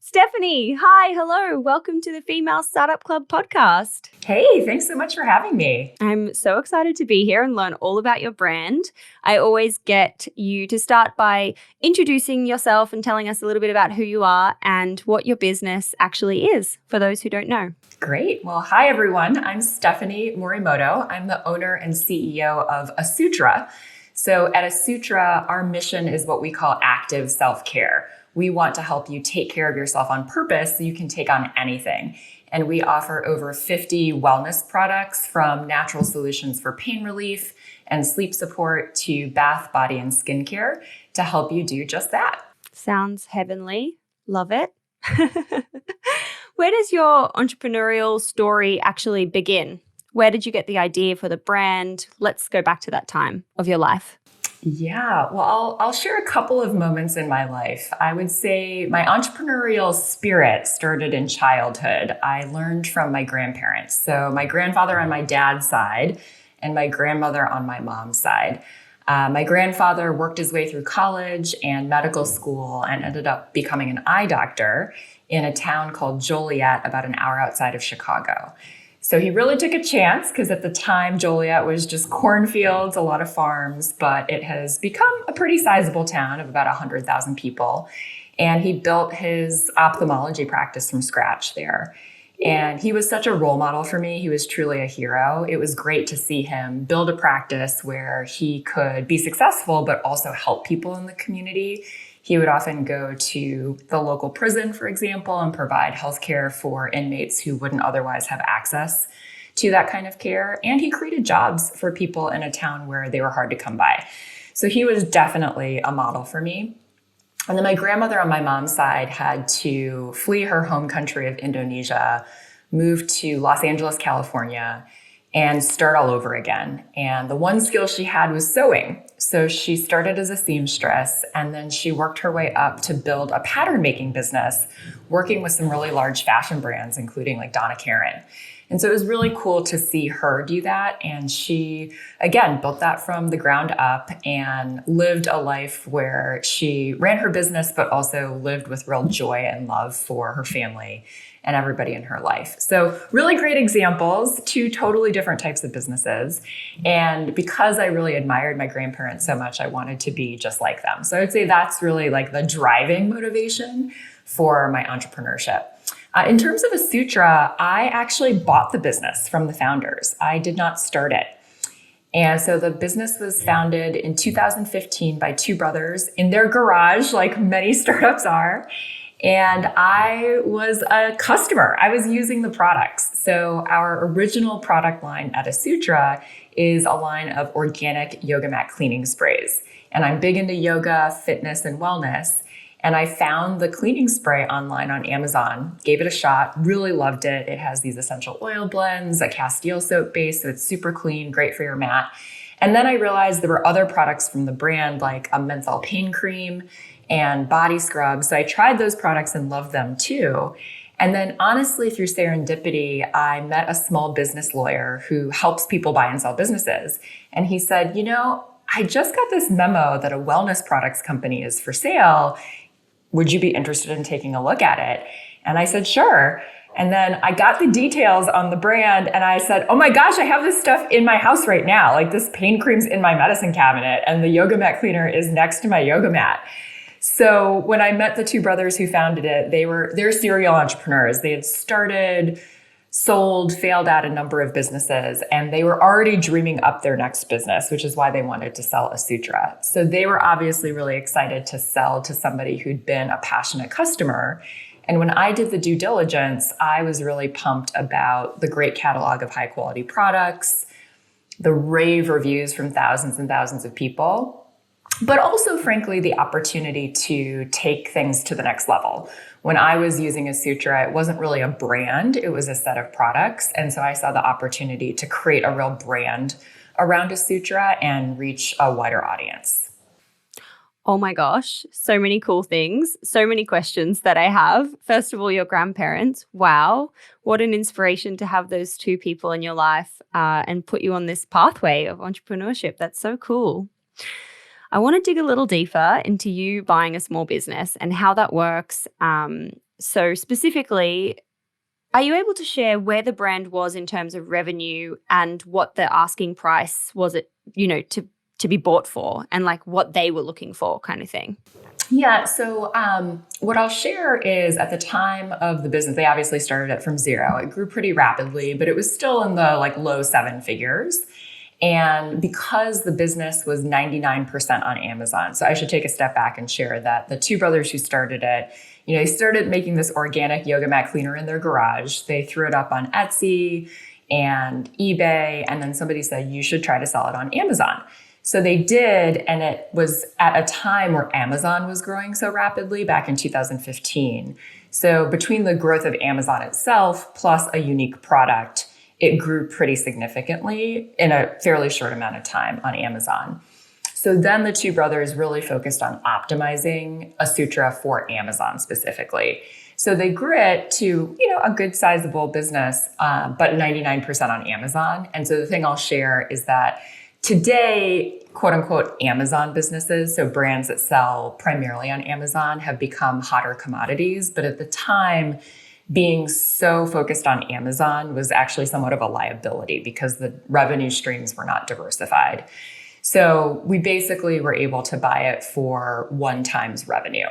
Stephanie, hi, hello. Welcome to the Female Startup Club podcast. Hey, thanks so much for having me. I'm so excited to be here and learn all about your brand. I always get you to start by introducing yourself and telling us a little bit about who you are and what your business actually is for those who don't know. Great. Well, hi, everyone. I'm Stephanie Morimoto. I'm the owner and CEO of Asutra. So at Asutra, our mission is what we call active self-care. We want to help you take care of yourself on purpose so you can take on anything. And we offer over 50 wellness products, from natural solutions for pain relief and sleep support to bath, body, and skincare to help you do just that. Sounds heavenly. Love it. Where does your entrepreneurial story actually begin? Where did you get the idea for the brand? Let's go back to that time of your life. Yeah, well, I'll share a couple of moments in my life. I would say my entrepreneurial spirit started in childhood. I learned from my grandparents. So my grandfather on my dad's side and my grandmother on my mom's side. My grandfather worked his way through college and medical school and ended up becoming an eye doctor in a town called Joliet, about an hour outside of Chicago. So he really took a chance, because at the time, Joliet was just cornfields, a lot of farms, but it has become a pretty sizable town of about 100,000 people. And he built his ophthalmology practice from scratch there. And he was such a role model for me. He was truly a hero. It was great to see him build a practice where he could be successful, but also help people in the community. He would often go to the local prison, for example, and provide healthcare for inmates who wouldn't otherwise have access to that kind of care. And he created jobs for people in a town where they were hard to come by. So he was definitely a model for me. And then my grandmother on my mom's side had to flee her home country of Indonesia, move to Los Angeles, California, and start all over again. And the one skill she had was sewing. So she started as a seamstress, and then she worked her way up to build a pattern making business, working with some really large fashion brands, including like Donna Karan. And so it was really cool to see her do that. And she, again, built that from the ground up and lived a life where she ran her business, but also lived with real joy and love for her family and everybody in her life. So really great examples, two totally different types of businesses. And because I really admired my grandparents so much, I wanted to be just like them. So I would say that's really like the driving motivation for my entrepreneurship. In terms of Asutra, I actually bought the business from the founders. I did not start it. And so the business was founded in 2015 by two brothers in their garage, like many startups are. And I was a customer. I was using the products. So our original product line at Asutra is a line of organic yoga mat cleaning sprays. And I'm big into yoga, fitness, and wellness. And I found the cleaning spray online on Amazon, gave it a shot, really loved it. It has these essential oil blends, a Castile soap base, so it's super clean, great for your mat. And then I realized there were other products from the brand, like a menthol pain cream and body scrub. So I tried those products and loved them too. And then honestly, through serendipity, I met a small business lawyer who helps people buy and sell businesses. And he said, I just got this memo that a wellness products company is for sale. Would you be interested in taking a look at it? And I said, sure. And then I got the details on the brand and I said, oh my gosh, I have this stuff in my house right now. Like this pain cream's in my medicine cabinet and the yoga mat cleaner is next to my yoga mat. So when I met the two brothers who founded it, they're serial entrepreneurs. They had started, sold, failed at a number of businesses, and they were already dreaming up their next business, which is why they wanted to sell Asutra. So they were obviously really excited to sell to somebody who'd been a passionate customer. And when I did the due diligence, I was really pumped about the great catalog of high quality products, the rave reviews from thousands and thousands of people, but also, frankly, the opportunity to take things to the next level. When I was using Asutra, it wasn't really a brand, it was a set of products. And so I saw the opportunity to create a real brand around Asutra and reach a wider audience. Oh my gosh, so many cool things, so many questions that I have. First of all, your grandparents. Wow, what an inspiration to have those two people in your life and put you on this pathway of entrepreneurship. That's so cool. I want to dig a little deeper into you buying a small business and how that works. So specifically, are you able to share where the brand was in terms of revenue and what the asking price was it, to be bought for, and like what they were looking for, kind of thing? Yeah. So what I'll share is at the time of the business, they obviously started it from zero. It grew pretty rapidly, but it was still in the like low seven figures. And because the business was 99% on Amazon, so I should take a step back and share that the two brothers who started it, they started making this organic yoga mat cleaner in their garage. They threw it up on Etsy and eBay. And then somebody said, you should try to sell it on Amazon. So they did, and it was at a time where Amazon was growing so rapidly back in 2015. So between the growth of Amazon itself plus a unique product, it grew pretty significantly in a fairly short amount of time on Amazon. So then the two brothers really focused on optimizing Asutra for Amazon specifically. So they grew it to, a good sizable business, but 99% on Amazon. And so the thing I'll share is that today, quote unquote, Amazon businesses, so brands that sell primarily on Amazon, have become hotter commodities. But at the time, being so focused on Amazon was actually somewhat of a liability because the revenue streams were not diversified. So we basically were able to buy it for 1 times revenue.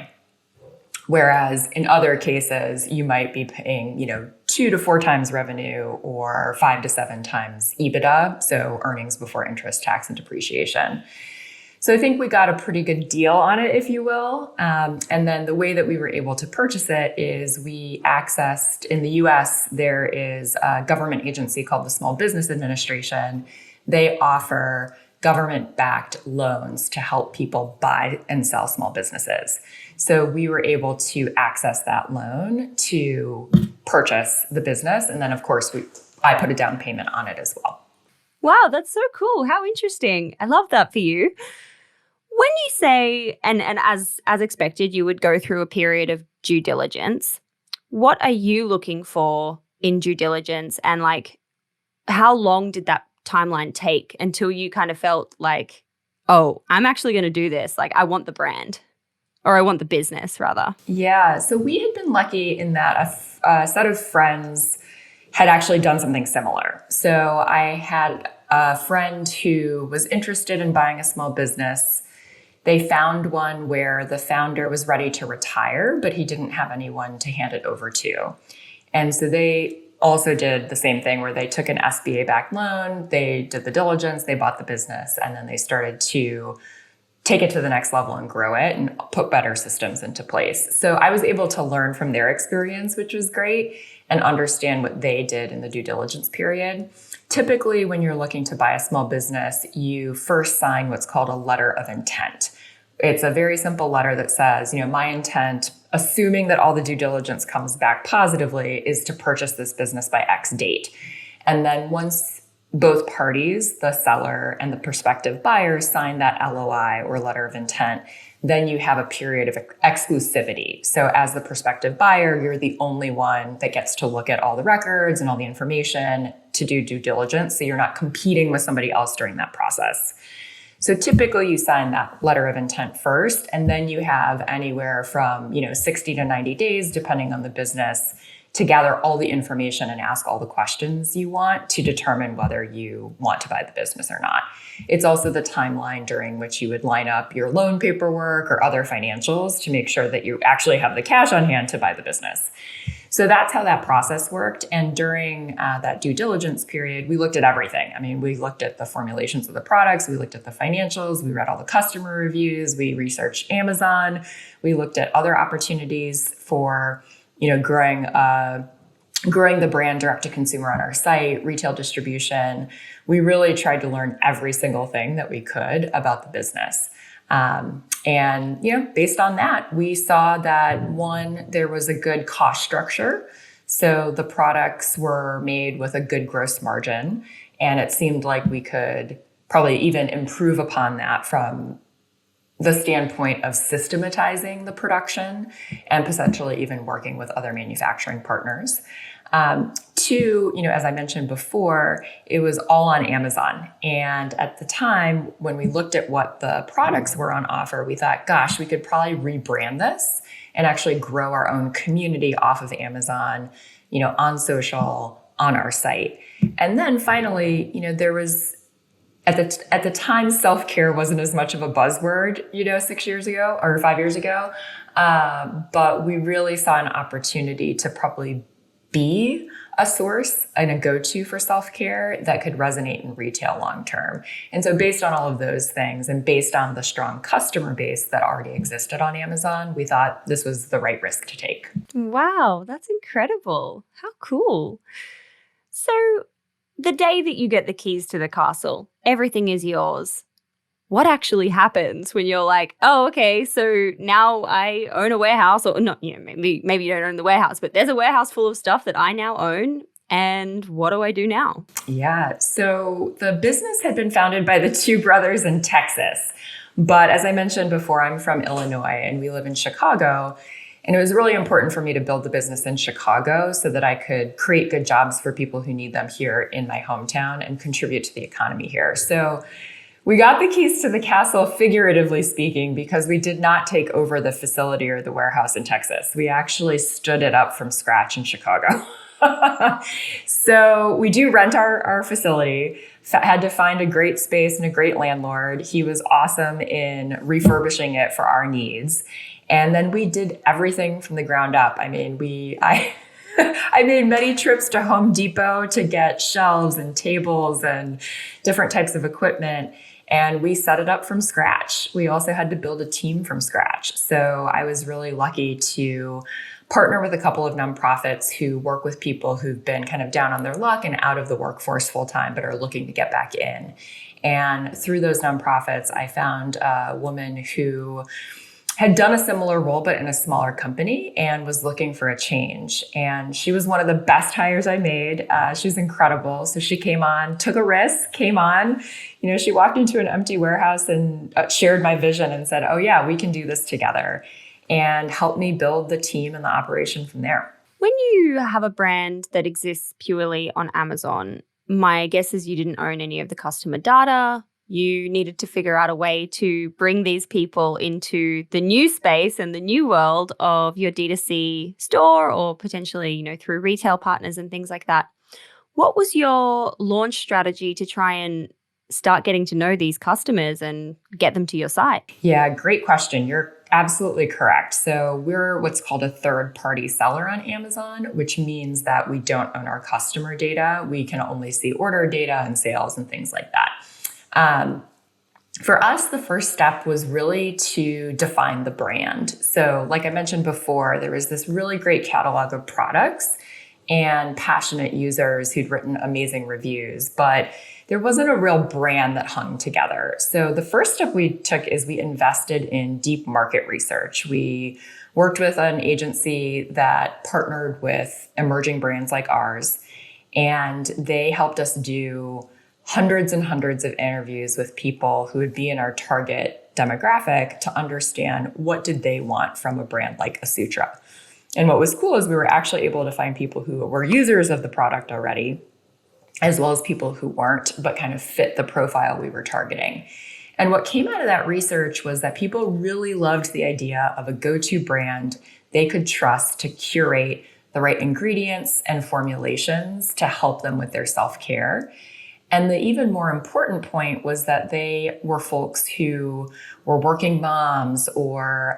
Whereas in other cases, you might be paying, 2 to 4 times revenue or 5 to 7 times EBITDA, so earnings before interest, tax, and depreciation. So I think we got a pretty good deal on it, if you will. And then the way that we were able to purchase it is we accessed, in the US, there is a government agency called the Small Business Administration. They offer government-backed loans to help people buy and sell small businesses. So we were able to access that loan to purchase the business. And then, of course, I put a down payment on it as well. Wow, that's so cool. How interesting. I love that for you. When you say, and as expected, you would go through a period of due diligence, what are you looking for in due diligence? And like, how long did that timeline take until you kind of felt like, oh, I'm actually going to do this? Like, I want the brand, or I want the business rather. Yeah. So we had been lucky in that a set of friends had actually done something similar. So I had a friend who was interested in buying a small business. They found one where the founder was ready to retire, but he didn't have anyone to hand it over to. And so they also did the same thing where they took an SBA-backed loan, they did the diligence, they bought the business, and then they started to take it to the next level and grow it and put better systems into place. So I was able to learn from their experience, which was great, and understand what they did in the due diligence period. Typically, when you're looking to buy a small business, you first sign what's called a letter of intent. It's a very simple letter that says, my intent, assuming that all the due diligence comes back positively, is to purchase this business by X date. And then once both parties, the seller and the prospective buyer, sign that LOI or letter of intent, then you have a period of exclusivity. So as the prospective buyer, you're the only one that gets to look at all the records and all the information to do due diligence. So you're not competing with somebody else during that process. So typically you sign that letter of intent first, and then you have anywhere from 60 to 90 days, depending on the business, to gather all the information and ask all the questions you want to determine whether you want to buy the business or not. It's also the timeline during which you would line up your loan paperwork or other financials to make sure that you actually have the cash on hand to buy the business. So that's how that process worked. And during that due diligence period, we looked at everything. I mean, we looked at the formulations of the products, we looked at the financials, we read all the customer reviews, we researched Amazon, we looked at other opportunities for growing the brand direct to consumer on our site, retail distribution. We really tried to learn every single thing that we could about the business. And based on that, we saw that one, there was a good cost structure. So the products were made with a good gross margin. And it seemed like we could probably even improve upon that from the standpoint of systematizing the production and potentially even working with other manufacturing partners. two, as I mentioned before, it was all on Amazon. And at the time, when we looked at what the products were on offer, we thought, gosh, we could probably rebrand this and actually grow our own community off of Amazon, on social, on our site. And then finally, there was at the time, self-care wasn't as much of a buzzword, 6 years ago or 5 years ago. But we really saw an opportunity to probably be a source and a go-to for self-care that could resonate in retail long-term. And so based on all of those things and based on the strong customer base that already existed on Amazon, we thought this was the right risk to take. Wow, that's incredible. How cool. So the day that you get the keys to the castle, everything is yours. What actually happens when you're like, oh, okay, so now I own a warehouse, or not, maybe you don't own the warehouse, but there's a warehouse full of stuff that I now own. And what do I do now? Yeah, so the business had been founded by the two brothers in Texas. But as I mentioned before, I'm from Illinois and we live in Chicago. And it was really important for me to build the business in Chicago so that I could create good jobs for people who need them here in my hometown and contribute to the economy here. So we got the keys to the castle, figuratively speaking, because we did not take over the facility or the warehouse in Texas. We actually stood it up from scratch in Chicago. So we do rent our facility, had to find a great space and a great landlord. He was awesome in refurbishing it for our needs. And then we did everything from the ground up. I mean, I made many trips to Home Depot to get shelves and tables and different types of equipment. And we set it up from scratch. We also had to build a team from scratch. So I was really lucky to partner with a couple of nonprofits who work with people who've been kind of down on their luck and out of the workforce full time, but are looking to get back in. And through those nonprofits, I found a woman who had done a similar role, but in a smaller company, and was looking for a change. And she was one of the best hires I made. She was incredible. So she came on, took a risk, came on. She walked into an empty warehouse and shared my vision and said, oh yeah, we can do this together, and helped me build the team and the operation from there. When you have a brand that exists purely on Amazon, my guess is you didn't own any of the customer data. You needed to figure out a way to bring these people into the new space and the new world of your D2C store, or potentially, through retail partners and things like that. What was your launch strategy to try and start getting to know these customers and get them to your site? Yeah, great question. You're absolutely correct. So we're what's called a third-party seller on Amazon, which means that we don't own our customer data. We can only see order data and sales and things like that. For us, the first step was really to define the brand. So like I mentioned before, there was this really great catalog of products and passionate users who'd written amazing reviews, but there wasn't a real brand that hung together. So the first step we took is we invested in deep market research. We worked with an agency that partnered with emerging brands like ours, and they helped us do hundreds and hundreds of interviews with people who would be in our target demographic to understand what did they want from a brand like Asutra. And what was cool is we were actually able to find people who were users of the product already, as well as people who weren't, but kind of fit the profile we were targeting. And what came out of that research was that people really loved the idea of a go-to brand they could trust to curate the right ingredients and formulations to help them with their self-care. And the even more important point was that they were folks who were working moms or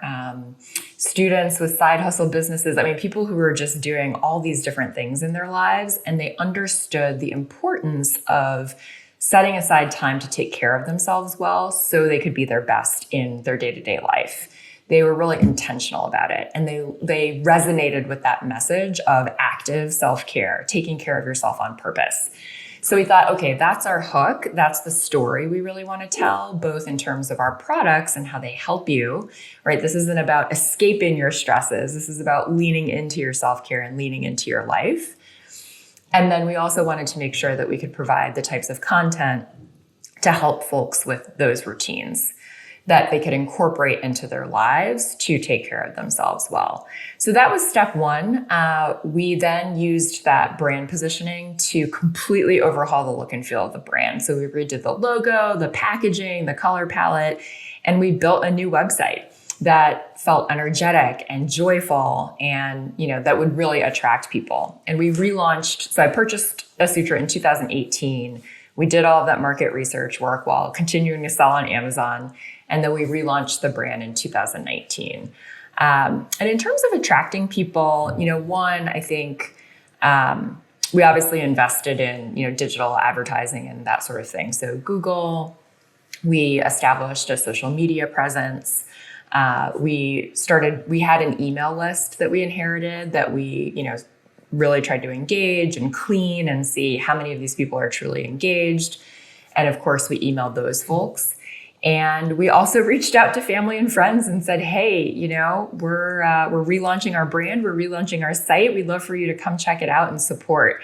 students with side hustle businesses. I mean, people who were just doing all these different things in their lives, and they understood the importance of setting aside time to take care of themselves well so they could be their best in their day-to-day life. They were really intentional about it, and they resonated with that message of active self-care, taking care of yourself on purpose. So we thought, okay, that's our hook. That's the story we really want to tell, both in terms of our products and how they help you, right? This isn't about escaping your stresses. This is about leaning into your self-care and leaning into your life. And then we also wanted to make sure that we could provide the types of content to help folks with those routines. that they could incorporate into their lives to take care of themselves well. So that was step one. We then used that brand positioning to completely overhaul the look and feel of the brand. So we redid the logo, the packaging, the color palette, and we built a new website that felt energetic and joyful and, that would really attract people. And we relaunched. So I purchased Asutra in 2018. We did all of that market research work while continuing to sell on Amazon. And then we relaunched the brand in 2019. And in terms of attracting people, one, I think we obviously invested in, digital advertising and that sort of thing. So Google, we established a social media presence. We had an email list that we inherited that we, really tried to engage and clean and see how many of these people are truly engaged. And of course, we emailed those folks. And we also reached out to family and friends and said, hey, we're relaunching our brand. We're relaunching our site. We'd love for you to come check it out and support.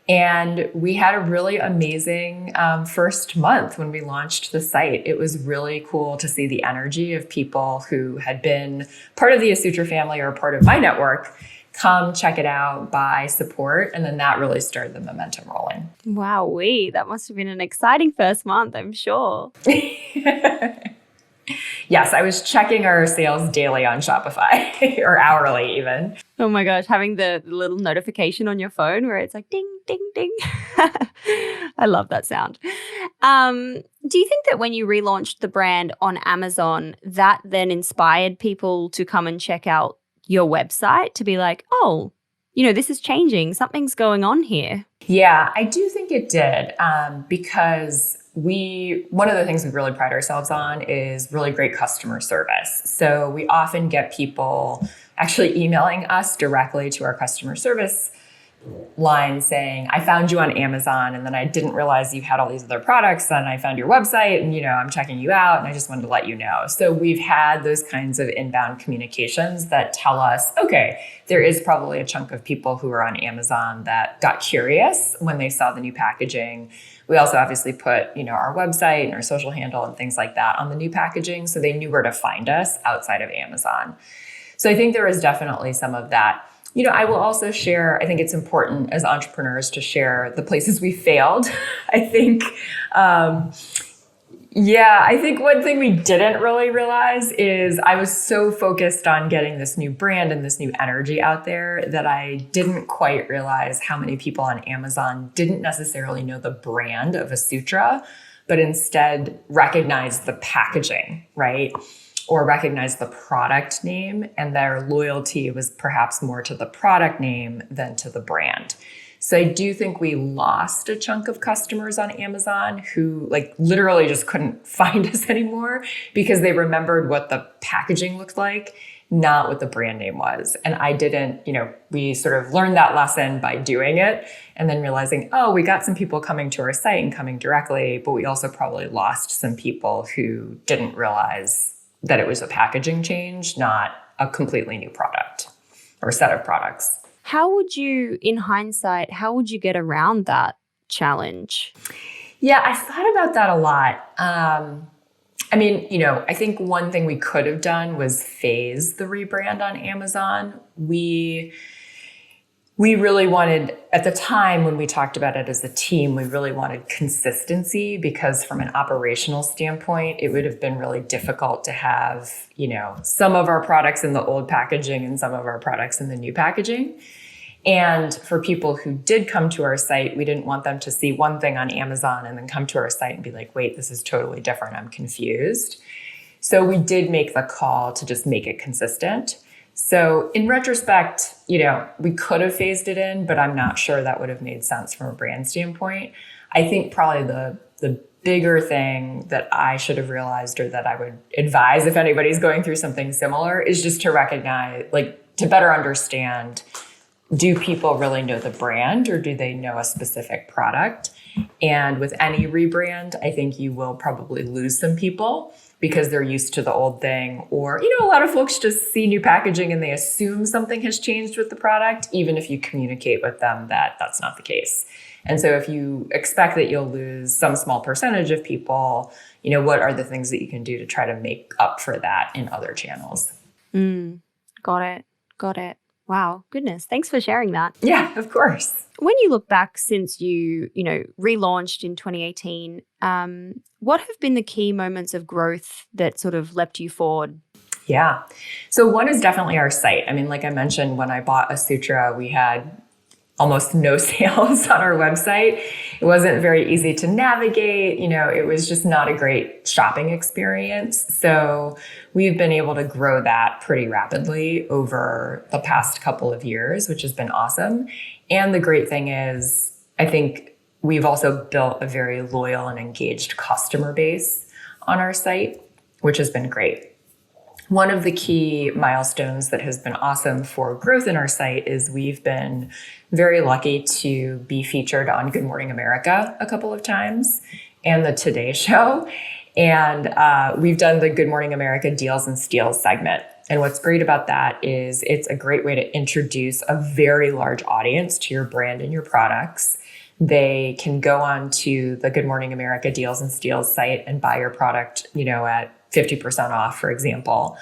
And we had a really amazing first month when we launched the site. It was really cool to see the energy of people who had been part of the Asutra family or part of my network come check it out, buy, support. And then that really started the momentum rolling. Wow, that must have been an exciting first month, I'm sure. Yes, I was checking our sales daily on Shopify or hourly even. Oh my gosh, having the little notification on your phone where it's like ding, ding, ding. I love that sound. Do you think that when you relaunched the brand on Amazon, that then inspired people to come and check out your website to be like, oh, this is changing. Something's going on here. Yeah, I do think it did because one of the things we really pride ourselves on is really great customer service. So we often get people actually emailing us directly to our customer service line saying, I found you on Amazon and then I didn't realize you had all these other products and I found your website and, I'm checking you out and I just wanted to let you know. So we've had those kinds of inbound communications that tell us, okay, there is probably a chunk of people who are on Amazon that got curious when they saw the new packaging. We also obviously put, our website and our social handle and things like that on the new packaging. So they knew where to find us outside of Amazon. So I think there is definitely some of that. I will also share, I think it's important as entrepreneurs to share the places we failed. I think one thing we didn't really realize is I was so focused on getting this new brand and this new energy out there that I didn't quite realize how many people on Amazon didn't necessarily know the brand of Asutra, but instead recognized the packaging, right? Or recognize the product name, and their loyalty was perhaps more to the product name than to the brand. So I do think we lost a chunk of customers on Amazon who literally just couldn't find us anymore because they remembered what the packaging looked like, not what the brand name was. And I didn't, we sort of learned that lesson by doing it and then realizing, oh, we got some people coming to our site and coming directly, but we also probably lost some people who didn't realize that it was a packaging change, not a completely new product or set of products. In hindsight, how would you get around that challenge? Yeah, I thought about that a lot. I think one thing we could have done was phase the rebrand on Amazon. We really wanted, at the time when we talked about it as a team, we really wanted consistency because from an operational standpoint, it would have been really difficult to have, some of our products in the old packaging and some of our products in the new packaging. And for people who did come to our site, we didn't want them to see one thing on Amazon and then come to our site and be like, wait, this is totally different. I'm confused. So we did make the call to just make it consistent. So in retrospect, we could have phased it in, but I'm not sure that would have made sense from a brand standpoint. I think probably the bigger thing that I should have realized or that I would advise if anybody's going through something similar is just to recognize, to better understand, do people really know the brand or do they know a specific product? And with any rebrand, I think you will probably lose some people because they're used to the old thing. Or, a lot of folks just see new packaging and they assume something has changed with the product, even if you communicate with them that that's not the case. And so if you expect that you'll lose some small percentage of people, what are the things that you can do to try to make up for that in other channels? Got it. Wow. Goodness. Thanks for sharing that. Yeah, of course. When you look back since you relaunched in 2018, what have been the key moments of growth that sort of leapt you forward? Yeah. So one is definitely our site. I mean, like I mentioned, when I bought Asutra, we had almost no sales on our website. It wasn't very easy to navigate. It was just not a great shopping experience. So we've been able to grow that pretty rapidly over the past couple of years, which has been awesome. And the great thing is, I think we've also built a very loyal and engaged customer base on our site, which has been great. One of the key milestones that has been awesome for growth in our site is we've been very lucky to be featured on Good Morning America a couple of times and the Today Show. And we've done the Good Morning America Deals and Steals segment. And what's great about that is it's a great way to introduce a very large audience to your brand and your products. They can go on to the Good Morning America Deals and Steals site and buy your product, at 50% off, for example.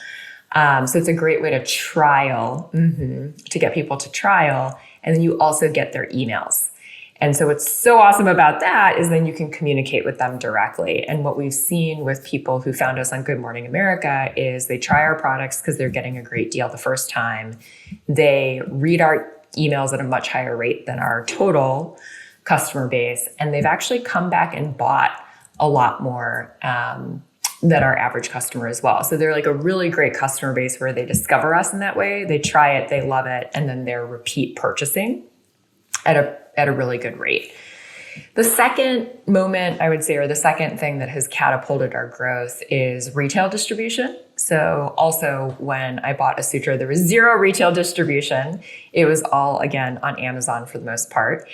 So it's a great way to trial, to get people to trial. And then you also get their emails. And so what's so awesome about that is then you can communicate with them directly. And what we've seen with people who found us on Good Morning America is they try our products because they're getting a great deal the first time. They read our emails at a much higher rate than our total customer base. And they've actually come back and bought a lot more than our average customer as well. So they're like a really great customer base where they discover us in that way. They try it, they love it, and then they're repeat purchasing at a really good rate. The second moment, I would say, or the second thing that has catapulted our growth is retail distribution. So also when I bought Asutra, there was zero retail distribution. It was all, again, on Amazon for the most part.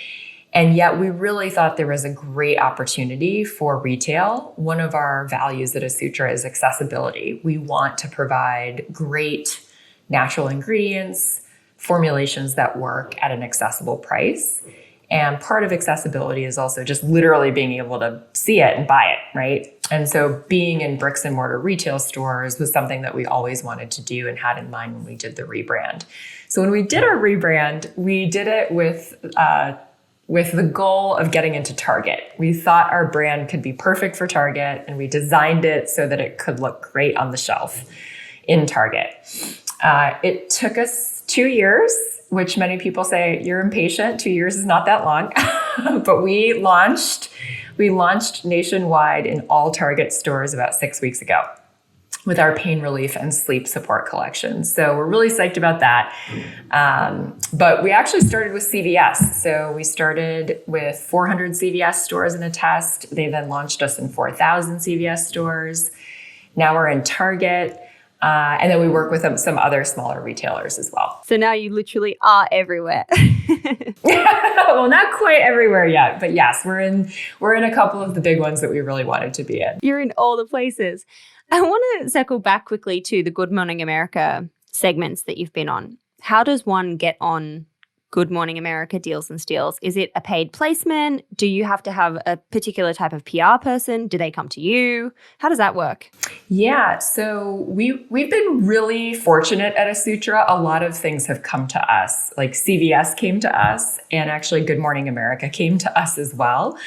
And yet we really thought there was a great opportunity for retail. One of our values at Asutra is accessibility. We want to provide great natural ingredients, formulations that work at an accessible price. And part of accessibility is also just literally being able to see it and buy it, right? And so being in bricks and mortar retail stores was something that we always wanted to do and had in mind when we did the rebrand. So when we did our rebrand, we did it with the goal of getting into Target. We thought our brand could be perfect for Target, and we designed it so that it could look great on the shelf in Target. It took us 2 years, which many people say, you're impatient. 2 years is not that long. But we launched nationwide in all Target stores about 6 weeks ago with our pain relief and sleep support collection. So we're really psyched about that. But we actually started with CVS. So we started with 400 CVS stores in a test. They then launched us in 4,000 CVS stores. Now we're in Target. And then we work with some other smaller retailers as well. So now you literally are everywhere. Well, not quite everywhere yet, but yes, we're in a couple of the big ones that we really wanted to be in. You're in all the places. I want to circle back quickly to the Good Morning America segments that you've been on. How does one get on Good Morning America Deals and Steals? Is it a paid placement? Do you have to have a particular type of PR person? Do they come to you? How does that work? Yeah, so we've been really fortunate at Asutra. A lot of things have come to us. Like CVS came to us, and actually Good Morning America came to us as well.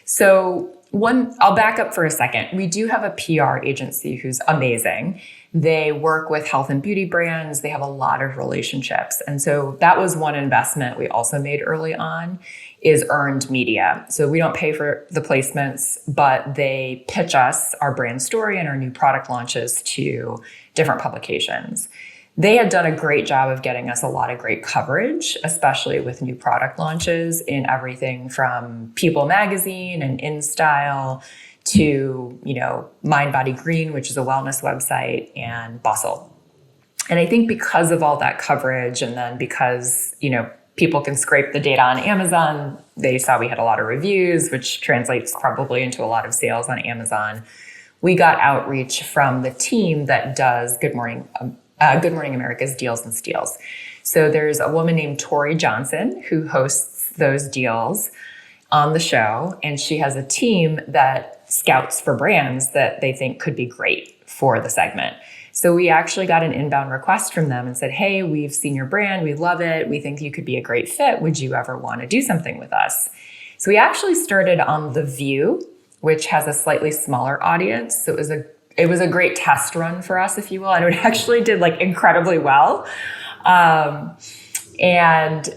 So I'll back up for a second. We do have a PR agency who's amazing. They work with health and beauty brands. They have a lot of relationships. And so that was one investment we also made early on is earned media. So we don't pay for the placements, but they pitch us our brand story and our new product launches to different publications. They had done a great job of getting us a lot of great coverage, especially with new product launches in everything from People Magazine and InStyle to, Mind Body Green, which is a wellness website, and Bustle. And I think because of all that coverage, and then because, people can scrape the data on Amazon, they saw we had a lot of reviews, which translates probably into a lot of sales on Amazon. we got outreach from the team that does Good Morning America's Deals and Steals. So there's a woman named Tori Johnson who hosts those deals on the show, and she has a team that scouts for brands that they think could be great for the segment. So we actually got an inbound request from them and said, hey, we've seen your brand. We love it. We think you could be a great fit. Would you ever want to do something with us? So we actually started on The View, which has a slightly smaller audience. So it was a great test run for us, if you will. And it actually did like incredibly well. And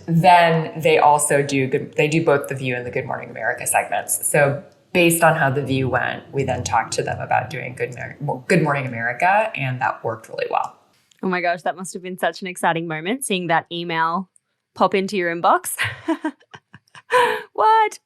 then they also do both The View and the Good Morning America segments. So based on how The View went, we then talked to them about doing Good Morning America, and that worked really well. Oh my gosh, that must have been such an exciting moment, seeing that email pop into your inbox. What?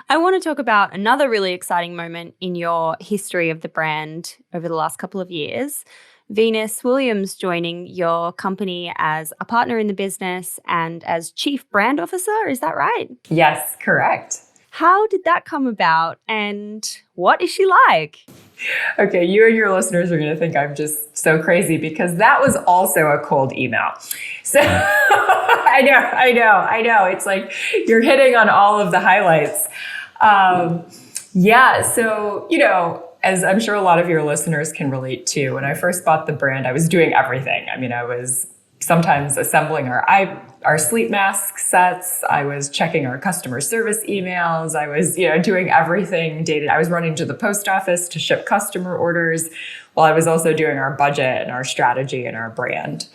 I want to talk about another really exciting moment in your history of the brand over the last couple of years. Venus Williams joining your company as a partner in the business and as chief brand officer. Is that right? Yes, correct. How did that come about and what is she like? Okay, you and your listeners are going to think I'm just so crazy because that was also a cold email. So I know. It's like you're hitting on all of the highlights. So, as I'm sure a lot of your listeners can relate to, when I first bought the brand, I was doing everything. I mean, I was sometimes assembling our sleep mask sets. I was checking our customer service emails. I was, doing everything dated. I was running to the post office to ship customer orders while I was also doing our budget and our strategy and our brand.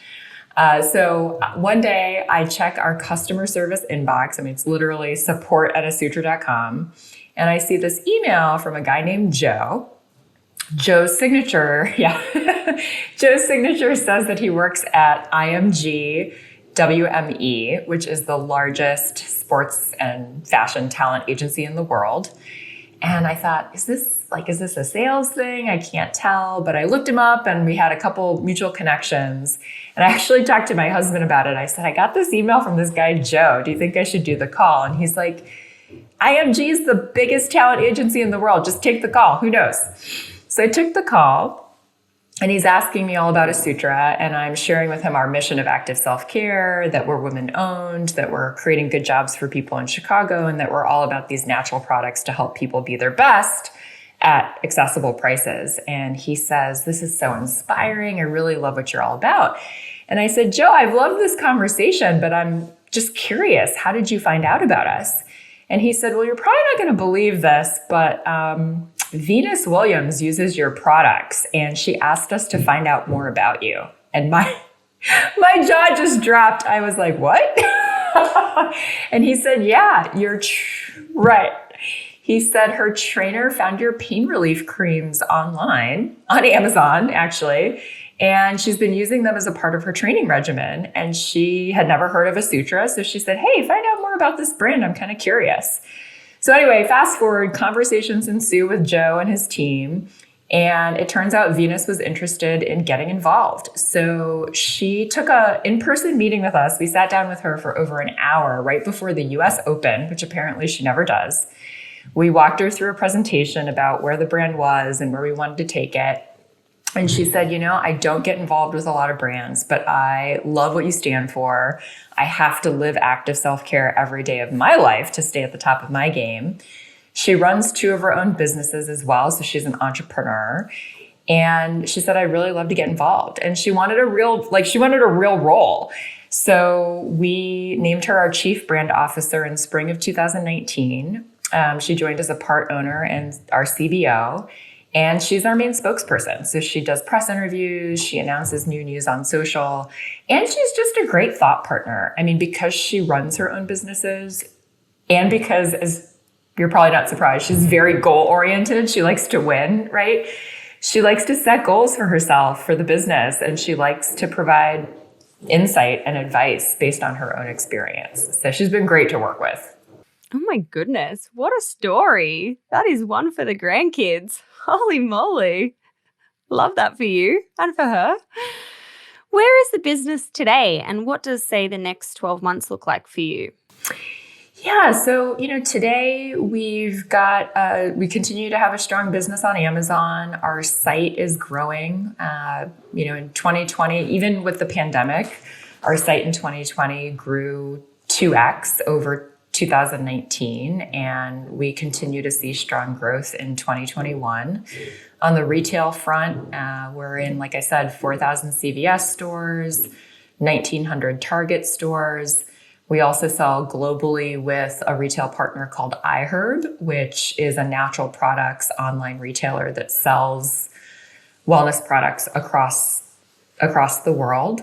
So one day I check our customer service inbox. I mean, it's literally support@asutra.com. And I see this email from a guy named Joe. Joe's signature says that he works at IMG WME, which is the largest sports and fashion talent agency in the world. And I thought, is this a sales thing? I can't tell. But I looked him up and we had a couple mutual connections. And I actually talked to my husband about it. I said, I got this email from this guy, Joe. Do you think I should do the call? And he's like, IMG is the biggest talent agency in the world. Just take the call. Who knows? So I took the call and he's asking me all about Asutra, and I'm sharing with him our mission of active self-care, that we're women owned, that we're creating good jobs for people in Chicago, and that we're all about these natural products to help people be their best at accessible prices. And he says, this is so inspiring. I really love what you're all about. And I said, Joe, I've loved this conversation, but I'm just curious. How did you find out about us? And he said, well, you're probably not going to believe this, but Venus Williams uses your products and she asked us to find out more about you. And my jaw just dropped. I was like, what? And he said, yeah, you're right. He said her trainer found your pain relief creams online, on Amazon, actually. And she's been using them as a part of her training regimen. And she had never heard of Asutra. So she said, hey, find out more about this brand. I'm kind of curious. So anyway, fast forward, conversations ensue with Joe and his team. And it turns out Venus was interested in getting involved. So she took an in-person meeting with us. We sat down with her for over an hour right before the US Open, which apparently she never does. We walked her through a presentation about where the brand was and where we wanted to take it. And she said, I don't get involved with a lot of brands, but I love what you stand for. I have to live active self-care every day of my life to stay at the top of my game. She runs 2 of her own businesses as well, so she's an entrepreneur. And she said, I really love to get involved. And she wanted a real role. So we named her our chief brand officer in spring of 2019. She joined as a part owner and our CBO. And she's our main spokesperson. So she does press interviews, she announces new news on social, and she's just a great thought partner. I mean, because she runs her own businesses and because, as you're probably not surprised, she's very goal-oriented. She likes to win, right? She likes to set goals for herself, for the business, and she likes to provide insight and advice based on her own experience. So she's been great to work with. Oh my goodness, what a story. That is one for the grandkids. Holy moly. Love that for you and for her. Where is the business today and what does, say, the next 12 months look like for you? Yeah. So, today we continue to have a strong business on Amazon. Our site is growing. In 2020, even with the pandemic, our site in 2020 grew 2x over 2019, and we continue to see strong growth in 2021. On the retail front, we're in, like I said, 4,000 CVS stores, 1,900 Target stores. We also sell globally with a retail partner called iHerb, which is a natural products online retailer that sells wellness products across the world.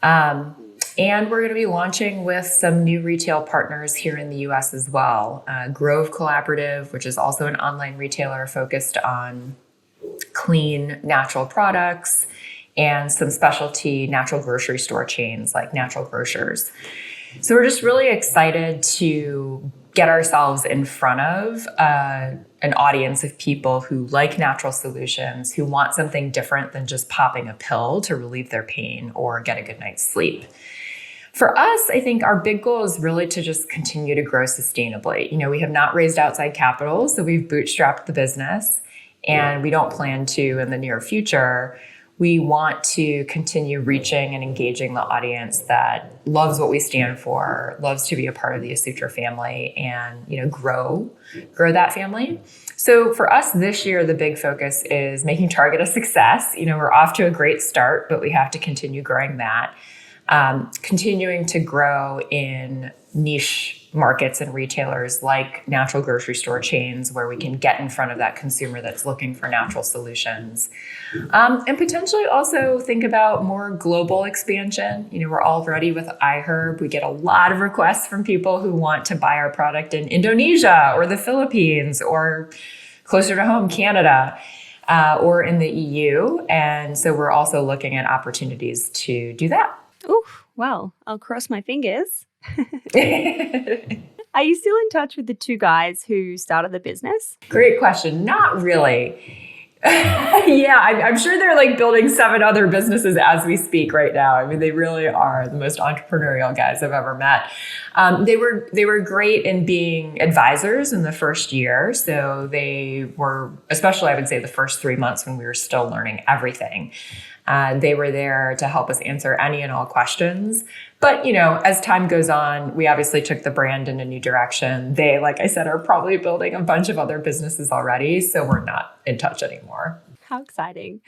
And we're going to be launching with some new retail partners here in the US as well. Grove Collaborative, which is also an online retailer focused on clean, natural products, and some specialty natural grocery store chains like Natural Grocers. So we're just really excited to get ourselves in front of an audience of people who like natural solutions, who want something different than just popping a pill to relieve their pain or get a good night's sleep. For us, I think our big goal is really to just continue to grow sustainably. We have not raised outside capital, so we've bootstrapped the business, and we don't plan to in the near future. We want to continue reaching and engaging the audience that loves what we stand for, loves to be a part of the Asutra family, and grow that family. So for us this year, the big focus is making Target a success. We're off to a great start, but we have to continue growing that. Continuing to grow in niche markets and retailers like natural grocery store chains, where we can get in front of that consumer that's looking for natural solutions. And potentially also think about more global expansion. We're already with iHerb. We get a lot of requests from people who want to buy our product in Indonesia or the Philippines or closer to home, Canada. Or in the EU. And so we're also looking at opportunities to do that. Oh, well, I'll cross my fingers. Are you still in touch with the two guys who started the business? Great question. Not really. Yeah, I'm sure they're like building 7 other businesses as we speak right now. I mean, they really are the most entrepreneurial guys I've ever met. They were great in being advisors in the first year. So they were, especially I would say the first 3 months when we were still learning everything. They were there to help us answer any and all questions. But, as time goes on, we obviously took the brand in a new direction. They, like I said, are probably building a bunch of other businesses already. So we're not in touch anymore. How exciting.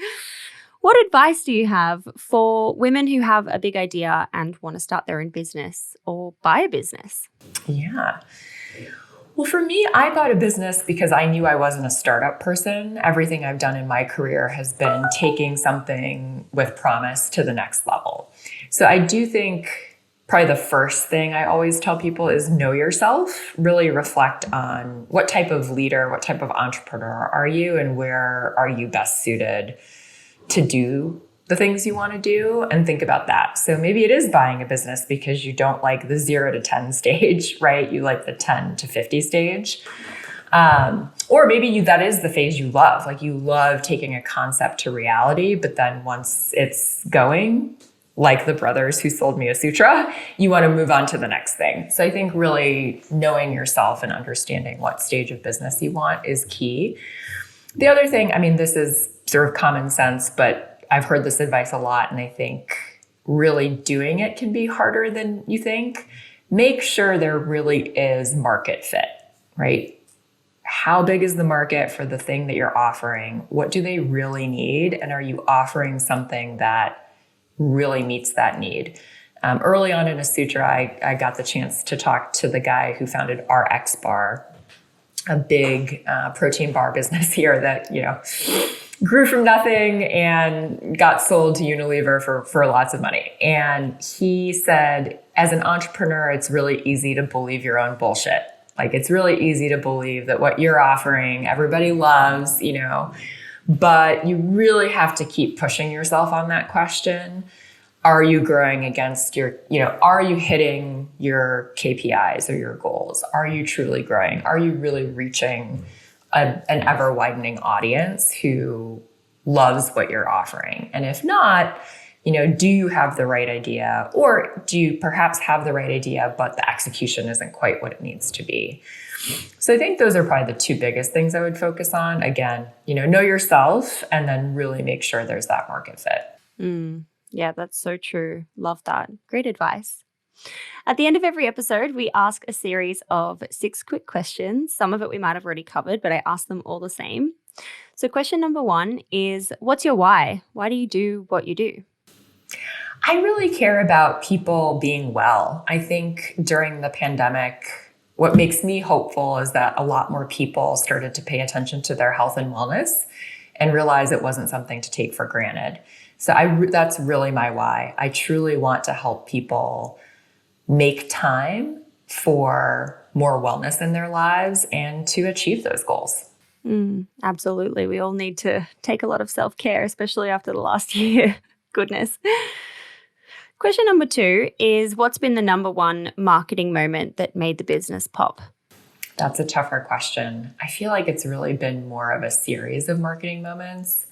What advice do you have for women who have a big idea and want to start their own business or buy a business? Yeah. Well, for me, I bought a business because I knew I wasn't a startup person. Everything I've done in my career has been taking something with promise to the next level. So I do think probably the first thing I always tell people is know yourself, really reflect on what type of leader, what type of entrepreneur are you, and where are you best suited to do the things you want to do, and think about that. So maybe it is buying a business because you don't like the 0 to 10 stage, right? You like the 10 to 50 stage. Or maybe that is the phase you love. Like you love taking a concept to reality, but then once it's going, like the brothers who sold me Asutra, you want to move on to the next thing. So I think really knowing yourself and understanding what stage of business you want is key. The other thing, I mean, this is sort of common sense, but I've heard this advice a lot, and I think really doing it can be harder than you think. Make sure there really is market fit, right? How big is the market for the thing that you're offering? What do they really need? And are you offering something that really meets that need? Early on in Asutra, I got the chance to talk to the guy who founded RX Bar, a big protein bar business here that, grew from nothing and got sold to Unilever for lots of money. And he said, as an entrepreneur, it's really easy to believe your own bullshit. Like it's really easy to believe that what you're offering, everybody loves, but you really have to keep pushing yourself on that question. Are you growing against are you hitting your KPIs or your goals? Are you truly growing? Are you really reaching an ever widening audience who loves what you're offering? And if not, do you have the right idea, or do you perhaps have the right idea, but the execution isn't quite what it needs to be? So I think those are probably the two biggest things I would focus on. Again, know yourself, and then really make sure there's that market fit. Yeah, that's so true. Love that. Great advice. At the end of every episode, we ask a series of 6 quick questions. Some of it we might have already covered, but I ask them all the same. So question number 1 is, what's your why? Why do you do what you do? I really care about people being well. I think during the pandemic, what makes me hopeful is that a lot more people started to pay attention to their health and wellness and realize it wasn't something to take for granted. So that's really my why. I truly want to help people make time for more wellness in their lives and to achieve those goals. Absolutely. We all need to take a lot of self-care, especially after the last year. Goodness. Question number 2 is, what's been the number 1 marketing moment that made the business pop? That's a tougher question. I feel like it's really been more of a series of marketing moments.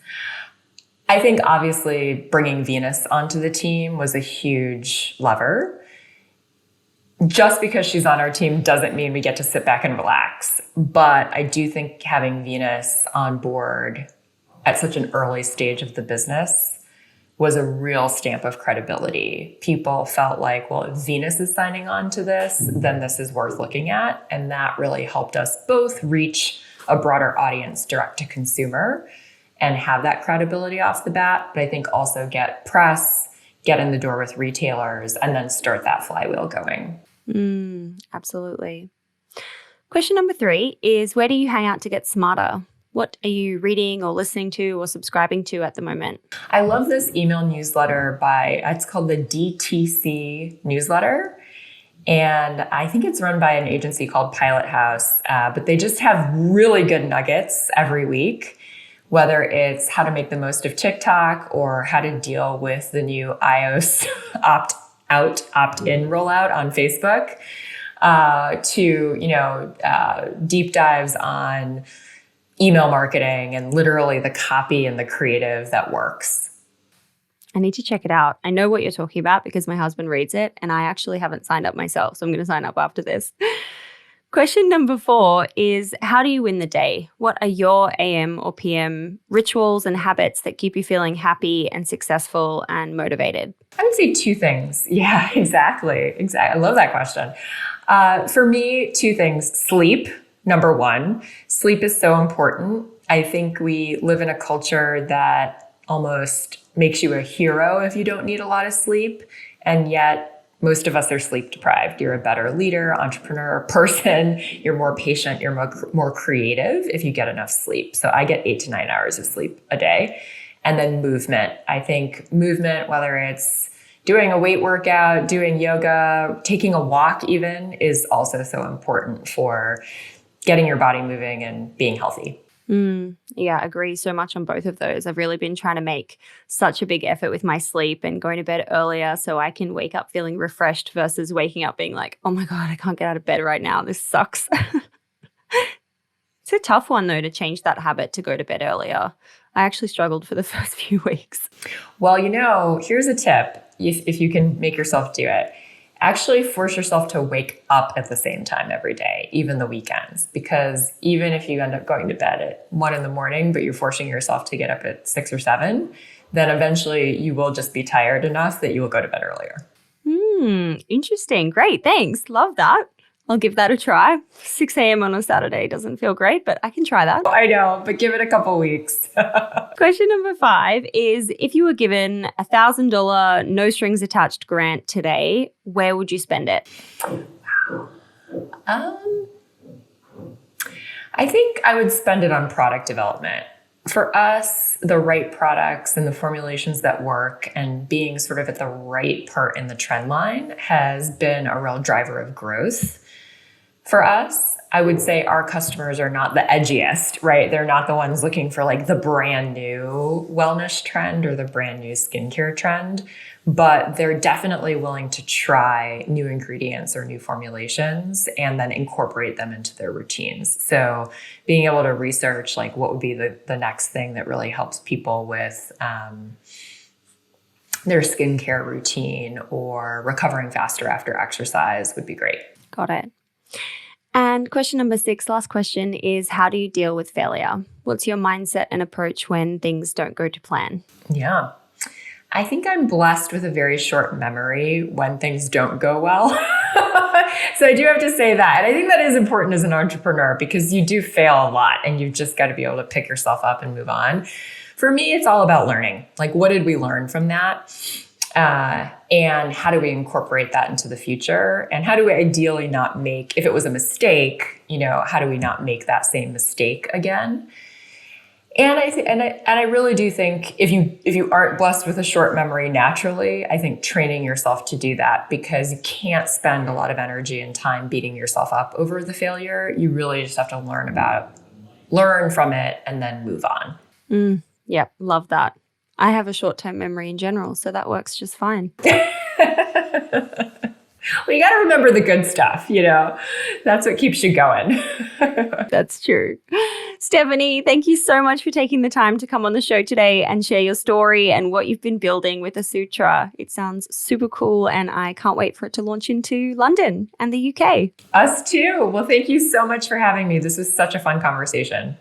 I think obviously bringing Venus onto the team was a huge lever. Just because she's on our team doesn't mean we get to sit back and relax. But I do think having Venus on board at such an early stage of the business was a real stamp of credibility. People felt like, well, if Venus is signing on to this, then this is worth looking at. And that really helped us both reach a broader audience direct to consumer and have that credibility off the bat, but I think also get press, get in the door with retailers, and then start that flywheel going. Absolutely. Question number 3 is, where do you hang out to get smarter? What are you reading or listening to or subscribing to at the moment? I love this email newsletter it's called the DTC newsletter. And I think it's run by an agency called Pilot House, but they just have really good nuggets every week, whether it's how to make the most of TikTok or how to deal with the new iOS opt-out, opt-in rollout on Facebook, to deep dives on email marketing and literally the copy and the creative that works. I need to check it out. I know what you're talking about because my husband reads it and I actually haven't signed up myself. So I'm going to sign up after this. Question number 4 is, how do you win the day? What are your AM or PM rituals and habits that keep you feeling happy and successful and motivated? I would say 2 things. Yeah, exactly. I love that question. For me, 2 things. Sleep. Number 1, sleep is so important. I think we live in a culture that almost makes you a hero if you don't need a lot of sleep. And yet most of us are sleep deprived. You're a better leader, entrepreneur, person. You're more patient. You're more creative if you get enough sleep. So I get 8 to 9 hours of sleep a day. And then movement. I think movement, whether it's doing a weight workout, doing yoga, taking a walk even, is also so important for getting your body moving and being healthy. Yeah, I agree so much on both of those. I've really been trying to make such a big effort with my sleep and going to bed earlier so I can wake up feeling refreshed versus waking up being like, oh my God, I can't get out of bed right now. This sucks. It's a tough one though to change that habit to go to bed earlier. I actually struggled for the first few weeks. Well, here's a tip if you can make yourself do it. Actually force yourself to wake up at the same time every day, even the weekends, because even if you end up going to bed at 1 a.m, but you're forcing yourself to get up at 6 or 7, then eventually you will just be tired enough that you will go to bed earlier. Interesting. Great. Thanks. Love that. I'll give that a try. 6 a.m. on a Saturday doesn't feel great, but I can try that. I know, but give it a couple weeks. Question number 5 is, if you were given $1,000 no strings attached grant today, where would you spend it? I think I would spend it on product development. For us, the right products and the formulations that work and being sort of at the right part in the trend line has been a real driver of growth. For us, I would say our customers are not the edgiest, right? They're not the ones looking for like the brand new wellness trend or the brand new skincare trend, but they're definitely willing to try new ingredients or new formulations and then incorporate them into their routines. So being able to research like what would be the next thing that really helps people with their skincare routine or recovering faster after exercise would be great. Got it. And question number 6, last question, is how do you deal with failure? What's your mindset and approach when things don't go to plan? Yeah. I think I'm blessed with a very short memory when things don't go well. So I do have to say that. And I think that is important as an entrepreneur because you do fail a lot and you've just got to be able to pick yourself up and move on. For me, it's all about learning. Like, what did we learn from that? And how do we incorporate that into the future? And how do we ideally not make, if it was a mistake, how do we not make that same mistake again? And I really do think if you aren't blessed with a short memory naturally, I think training yourself to do that, because you can't spend a lot of energy and time beating yourself up over the failure. You really just have to learn from it and then move on. Yep, love that. I have a short-term memory in general, so that works just fine. Well, you got to remember the good stuff, That's what keeps you going. That's true. Stephanie, thank you so much for taking the time to come on the show today and share your story and what you've been building with Asutra. It sounds super cool, and I can't wait for it to launch into London and the UK. Us too. Well, thank you so much for having me. This was such a fun conversation.